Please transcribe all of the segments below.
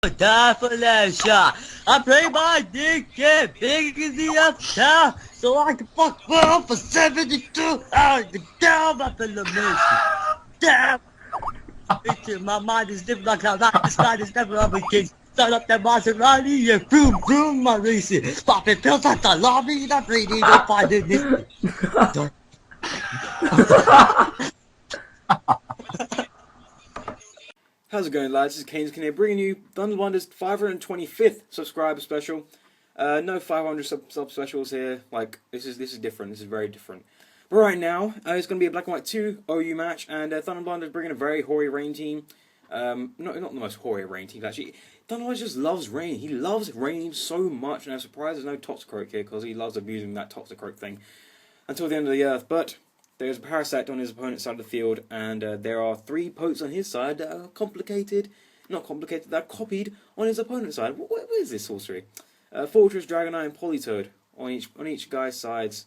Die for that shot. I play my dick get big as the uptown so I can fuck well for 72 hours. Down up in the mission. Damn. My mind is different like how this night is never up against. Start up that Maserati and vroom vroom my racing. Popping pills at the lobby, that lady don't find it. How's it going, lads? This is Kaneziken here, bringing you Thunder Wonder's 525th subscriber special. No 500 sub specials here. Like this is different. This is very different. But right now, it's going to be a Black and White 2 OU match, and Thunder Wonder is bringing a very hoary rain team. Not the most hoary rain team actually. Thunder Wonder just loves rain. He loves rain so much, and I'm surprised there's no Toxicroak here because he loves abusing that Toxicroak thing until the end of the earth. But there's a Parasect on his opponent's side of the field, and there are 3 Pokes on his side that are not complicated, they're copied on his opponent's side. What is this sorcery? Fortress, Dragonite, and Politoed on each guy's sides.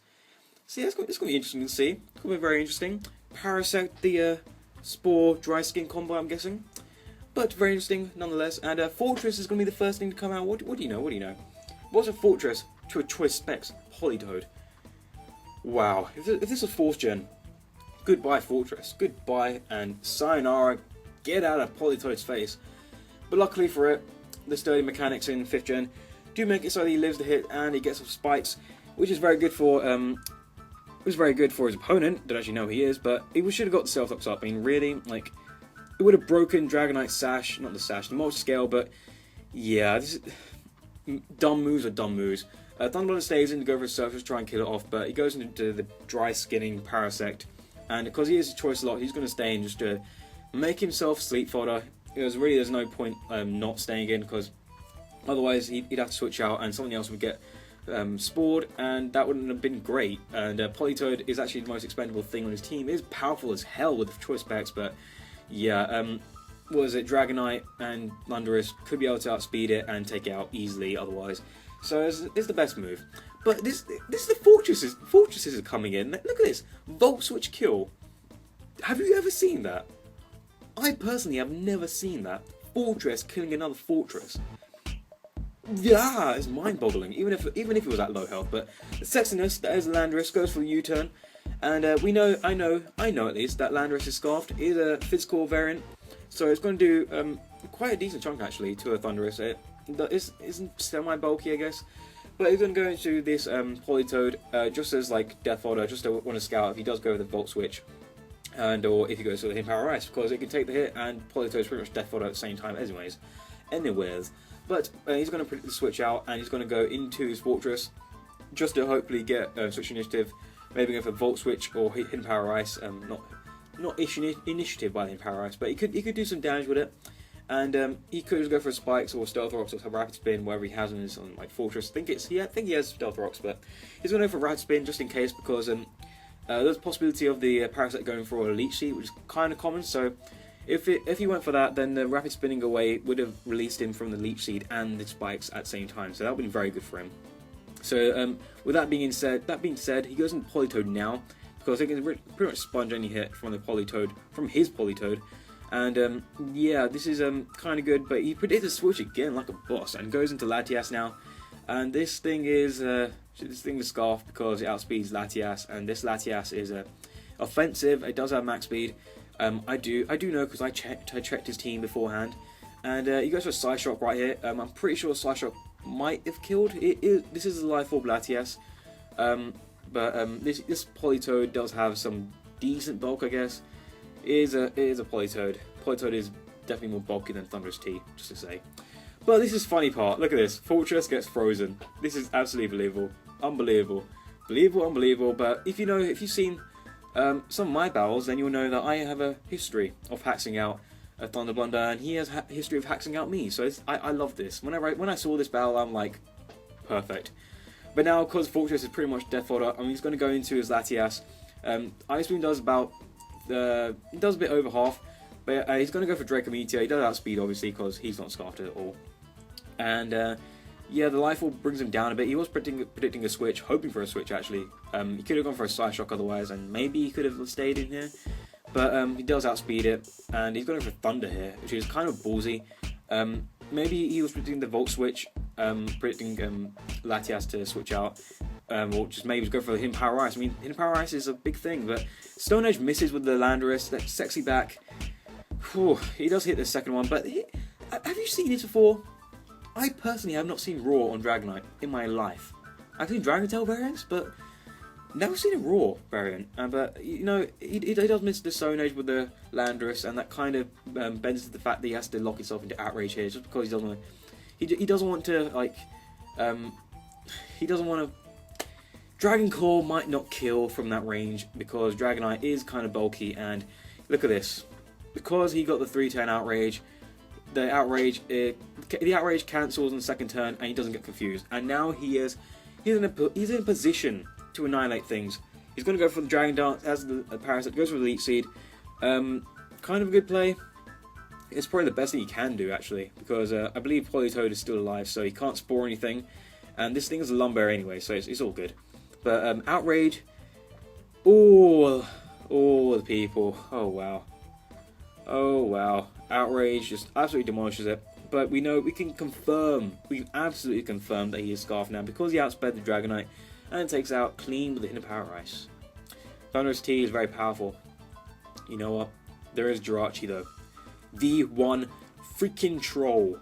See, it's going to be interesting to see. It's going to be very interesting. Parasect, the Spore, Dry Skin combo, I'm guessing. But very interesting nonetheless. And Fortress is going to be the first thing to come out. What do you know? What do you know? What's a Fortress to a Choice Specs? Politoed. Wow, if this was 4th gen, goodbye Fortress, goodbye and sayonara, get out of Politoed's face. But luckily for it, the sturdy mechanics in 5th gen do make it so that he lives the hit and he gets some spikes, which is very good for his opponent, don't actually know who he is, but he should have got the Stealth Rocks up. I mean, really, like, it would have broken Dragonite's Sash, not the Sash, the multi-scale, but yeah, this is, dumb moves are dumb moves. Thunder stays in to go for a surface, try and kill it off, but he goes into the dry skinning Parasect, and because he is a choice lock, he's going to stay in just to make himself sleep fodder. There's no point not staying in, because otherwise he'd have to switch out and something else would get spored, and that wouldn't have been great. And Politoed is actually the most expendable thing on his team. It is powerful as hell with the choice specs, but yeah, what was it? Dragonite and Landorus could be able to outspeed it and take it out easily otherwise. So it's the best move. But this is the Fortresses. Fortresses are coming in. Look at this. Volt Switch kill. Have you ever seen that? I personally have never seen that. Fortress killing another Fortress. Yeah, it's mind-boggling. Even if it was at low health. But the Sexiness, that is Landorus, goes for the U-turn. And I know at least that Landorus is Scarfed is a physical variant. So it's going to do quite a decent chunk actually to a Thunderous. It isn't semi-bulky, I guess, but he's going to go into this Politoed just as like Death Fodder, just to want to scout if he does go with the Volt Switch, or if he goes with the Power Ice, because it can take the hit and Politoed is pretty much Death Fodder at the same time anyways. But he's going to predict the switch out, and he's going to go into his Fortress just to hopefully get Switch Initiative, maybe go for Volt Switch or Hidden Power Ice, not Initiative by the Power Ice, but he could do some damage with it. And he could just go for Spikes or Stealth Rocks or Rapid Spin, wherever he has in his like Fortress. I think he has Stealth Rocks, but he's going to go for Rapid Spin just in case, because there's a possibility of the Parasect going for a Leech Seed, which is kind of common. So if he went for that, then the Rapid Spinning away would have released him from the Leech Seed and the Spikes at the same time. So that would have been very good for him. So with that being said, he goes into Politoed now, because he can pretty much sponge any hit from his Politoed. And yeah, this is kind of good, but he predicted switch again like a boss and goes into Latias now. And this thing is Scarf because it outspeeds Latias, and this Latias is offensive. It does have max speed. I do know because I checked his team beforehand, and he goes for a Side Shock right here. I'm pretty sure Side Shock might have killed. This is a Life Orb Latias, but this Politoed does have some decent bulk, I guess. It is a Politoed. Politoed is definitely more bulky than Thunderous T, just to say. But this is funny part. Look at this. Fortress gets frozen. This is absolutely believable. Unbelievable. Unbelievable. But if you've seen some of my battles, then you'll know that I have a history of haxing out a Thunder Blunder, and he has a history of haxing out me. So I love this. When I saw this battle, I'm like, perfect. But now, because Fortress is pretty much Death Fodder, I mean, he's going to go into his Latias. Ice Beam does about he does a bit over half, but he's going to go for Draco Meteor. He does outspeed obviously because he's not Scarfed at all. And yeah, the Life Orb brings him down a bit. He was predicting a switch, hoping for a switch actually. He could have gone for a Side Shock otherwise, and maybe he could have stayed in here. But he does outspeed it, and he's going for Thunder here, which is kind of ballsy. maybe he was predicting the Volt Switch, predicting Latias to switch out, or just maybe go for the Hidden Power Ice. I mean, Hidden Power Ice is a big thing, but Stone Edge misses with the Landorus. That sexy back. Whew, he does hit the second one, but have you seen it before? I personally have not seen Raw on Dragonite in my life. I've seen Dragon Tail variants, but never seen a Raw variant. But you know, he does miss the Stone Edge with the Landorus, and that kind of bends to the fact that he has to lock himself into Outrage here, just because he doesn't want. He doesn't want to like. He doesn't want to. Dragon Claw might not kill from that range because Dragonite is kind of bulky, and look at this. Because he got the 3-turn Outrage, the Outrage cancels on the second turn, and he doesn't get confused. And now he's in a position to annihilate things. He's going to go for the Dragon Dance as the Parasite, goes for the Elite Seed. Kind of a good play. It's probably the best thing he can do, actually, because I believe Politoed is still alive, so he can't spore anything. And this thing is a Lumbear anyway, so it's all good. But Outrage, all the people, oh wow. Oh wow, Outrage just absolutely demolishes it. But we can absolutely confirm that he is Scarf now because he outsped the Dragonite and takes out clean with the Hidden Power Ice. Thunderous T is very powerful. You know what? There is Jirachi though. The one freaking troll.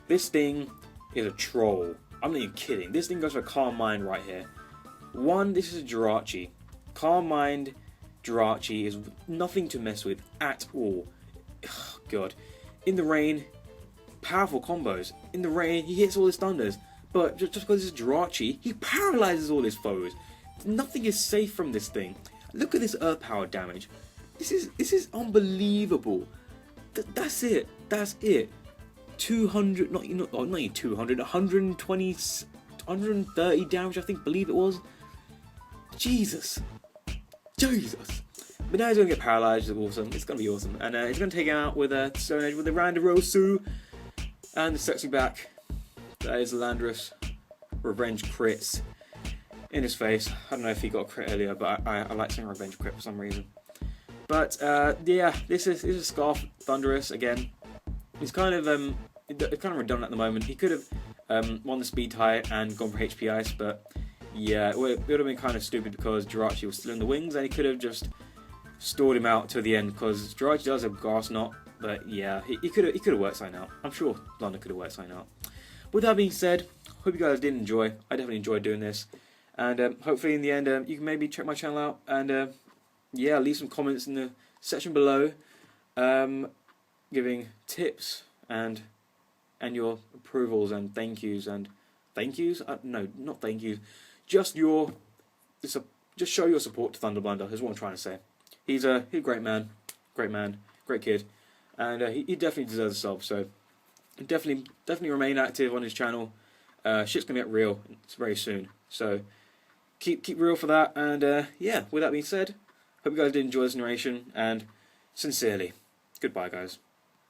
This thing is a troll. I'm not even kidding. This thing goes for Calm Mind right here. This is a Jirachi. Calm Mind Jirachi is nothing to mess with at all. Oh, God. In the rain, powerful combos. In the rain, he hits all his thunders. But just because it's Jirachi, he paralyzes all his foes. Nothing is safe from this thing. Look at this Earth Power damage. This is unbelievable. That's it. That's it. 200, not even 200, 120, 130 damage, I believe it was. Jesus. But now he's going to get paralyzed. It's awesome. It's going to be awesome. And he's going to take him out with a Stone Edge with the Randarosu and the sexy back. That is Landorus. Revenge crits in his face. I don't know if he got a crit earlier, but I like saying Revenge crit for some reason. But yeah, this is Scarf Thunderous again. He's kind of redundant at the moment. He could have won the speed tie and gone for HP Ice, but yeah, it would have been kind of stupid because Jirachi was still in the wings, and he could have just stored him out to the end because Jirachi does have Grass Knot. But yeah, he could have worked something out. I'm sure London could have worked something out. With that being said, hope you guys did enjoy. I definitely enjoyed doing this, and hopefully in the end you can maybe check my channel out and yeah, leave some comments in the section below, giving tips and your approvals and thank yous. No, not thank yous. Just show your support to Thunder Blunder is what I'm trying to say. He's a great man, great kid, and he definitely deserves a sub. So definitely remain active on his channel. Shit's gonna get real very soon. So keep real for that. And yeah, with that being said, hope you guys did enjoy this narration. And sincerely, goodbye, guys.